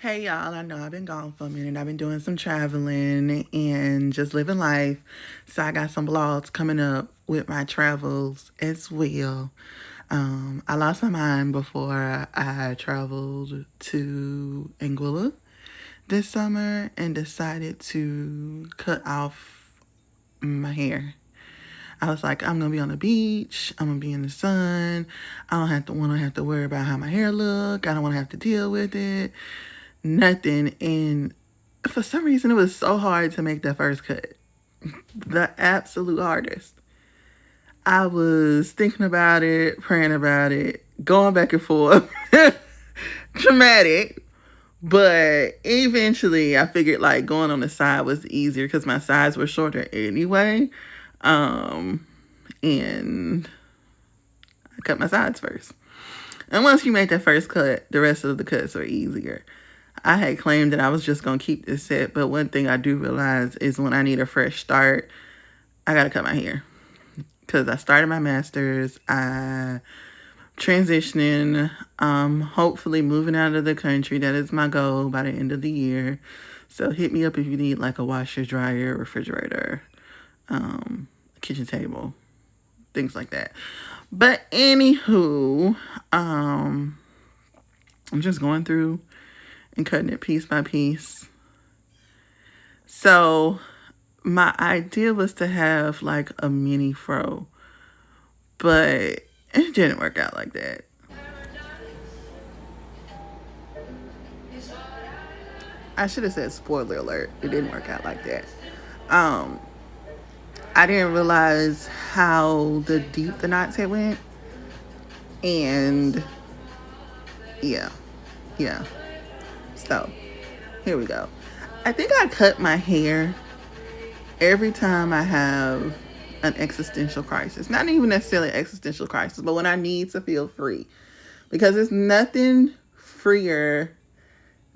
Hey y'all, I know I've been gone for a minute. I've been doing some traveling and just living life. So I got some vlogs coming up with my travels as well. I lost my mind before I traveled to Anguilla this summer and decided to cut off my hair. I was like, I'm gonna be on the beach. I'm gonna be in the sun. I don't have to want to have to worry about how my hair look. I don't want to have to deal with it. Nothing. And for some reason, it was so hard to make that first cut. The absolute hardest. I was thinking about it, praying about it, going back and forth. Traumatic. But eventually, I figured like going on the side was easier because my sides were shorter anyway. Um, and I cut my sides first. And once you make that first cut, the rest of the cuts are easier. I had claimed that I was just going to keep this set, but one thing I do realize is when I need a fresh start, I got to cut my hair. Because I started my master's, I transitioning, hopefully moving out of the country. That is my goal by the end of the year. So hit me up if you need like a washer, dryer, refrigerator, kitchen table, things like that. But anywho, I'm just going through and cutting it piece by piece. So my idea was to have like a mini fro, but it didn't work out like that. I should have said spoiler alert. It didn't work out like that. Um, I didn't realize how the deep the knots had went, and yeah, yeah. So here we go. I think I cut my hair every time I have an existential crisis. Not even necessarily existential crisis, but when I need to feel free. Because there's nothing freer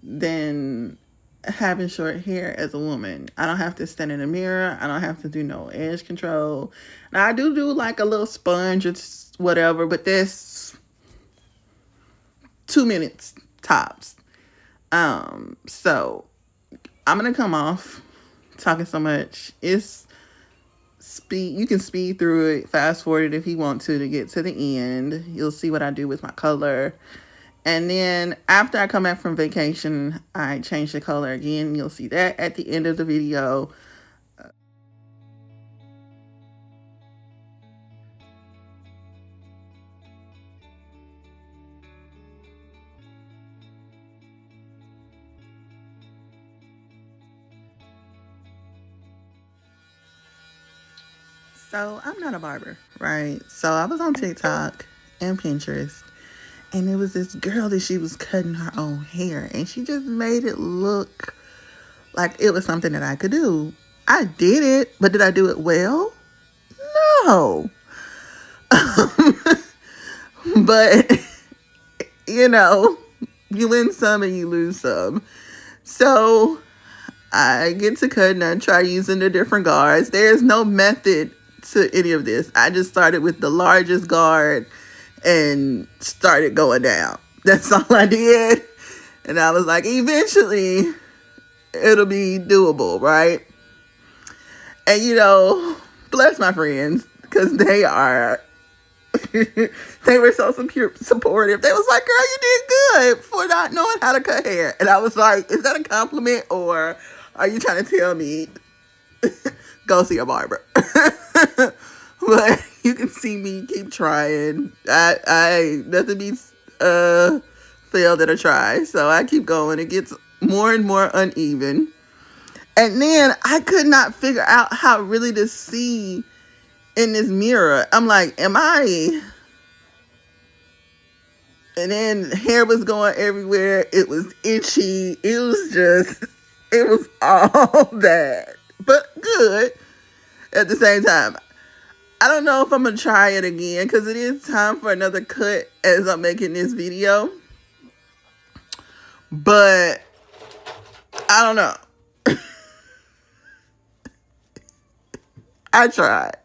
than having short hair as a woman. I don't have to stand in the mirror. I don't have to do no edge control. Now, I do like a little sponge or whatever, but that's 2 minutes tops. So I'm going to come off talking so much. It's speed. You can speed through it, fast forward it if you want to get to the end. You'll see what I do with my color. And then after I come back from vacation, I change the color again. You'll see that at the end of the video. So I'm not a barber, right? So I was on TikTok and Pinterest, and it was this girl that she was cutting her own hair, and she just made it look like it was something that I could do. I did it, but did I do it well? No. But, you know, you win some and you lose some. So I get to cut and I try using the different guards. There's no method to any of this. I just started with the largest guard and started going down. That's all I did. And I was like, eventually it'll be doable, right? And you know, bless my friends, because they are they were so supportive. They was like, girl, you did good for not knowing how to cut hair. And I was like, is that a compliment or are you trying to tell me go see a barber? But you can see me keep trying. I nothing beats fail that I try. So I keep going. It gets more and more uneven. And then I could not figure out how really to see in this mirror. I'm like, am I? And then hair was going everywhere. It was itchy. It was all bad, but good at the same time. I don't know if I'm going to try it again because it is time for another cut as I'm making this video. But I don't know. I tried.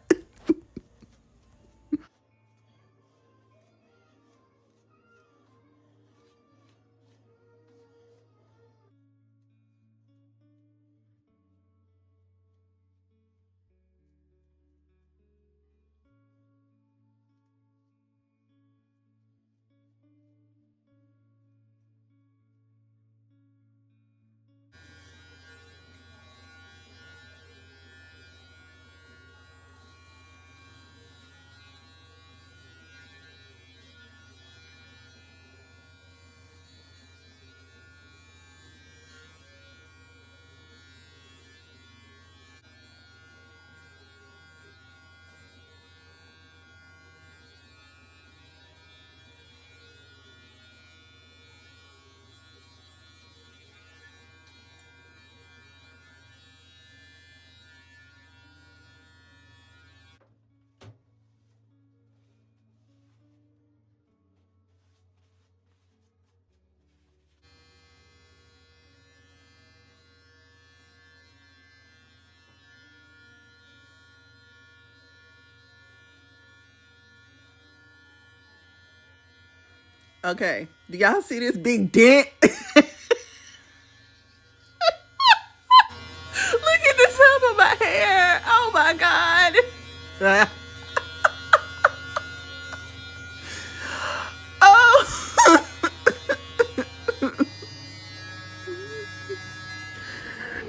Okay, do y'all see this big dent? Look at the top of my hair. Oh my god. Oh.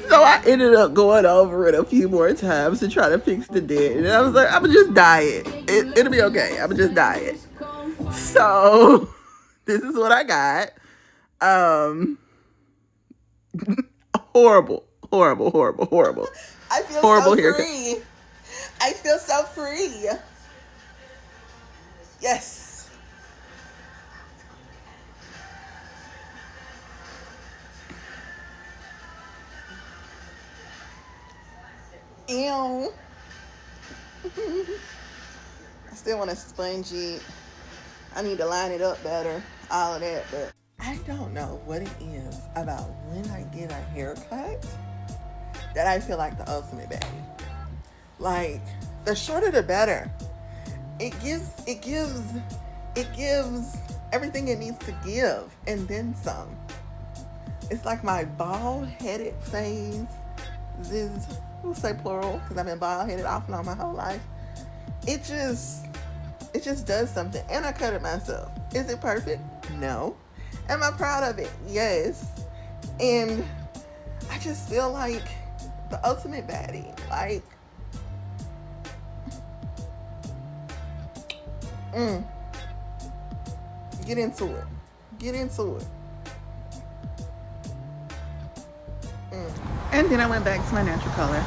So I ended up going over it a few more times to try to fix the dent. And I was like, I'm gonna just dye it. It'll be okay. I'm gonna just dye it. So this is what I got. Um horrible, horrible, horrible, horrible. I feel Horrible so haircut. free. I feel so free. Yes. Ew. I still want to sponge it. I need to line it up better. All of that, but I don't know what it is about when I get a haircut that I feel like the ultimate baddie. Like, the shorter the better. It gives everything it needs to give and then some. It's like my bald-headed phase is, we'll say plural because I've been bald-headed off and on my whole life. It just does something. And I cut it myself. Is it perfect? No. Am I proud of it? Yes. And I just feel like the ultimate baddie. Like, get into it. Get into it. And then I went back to my natural color.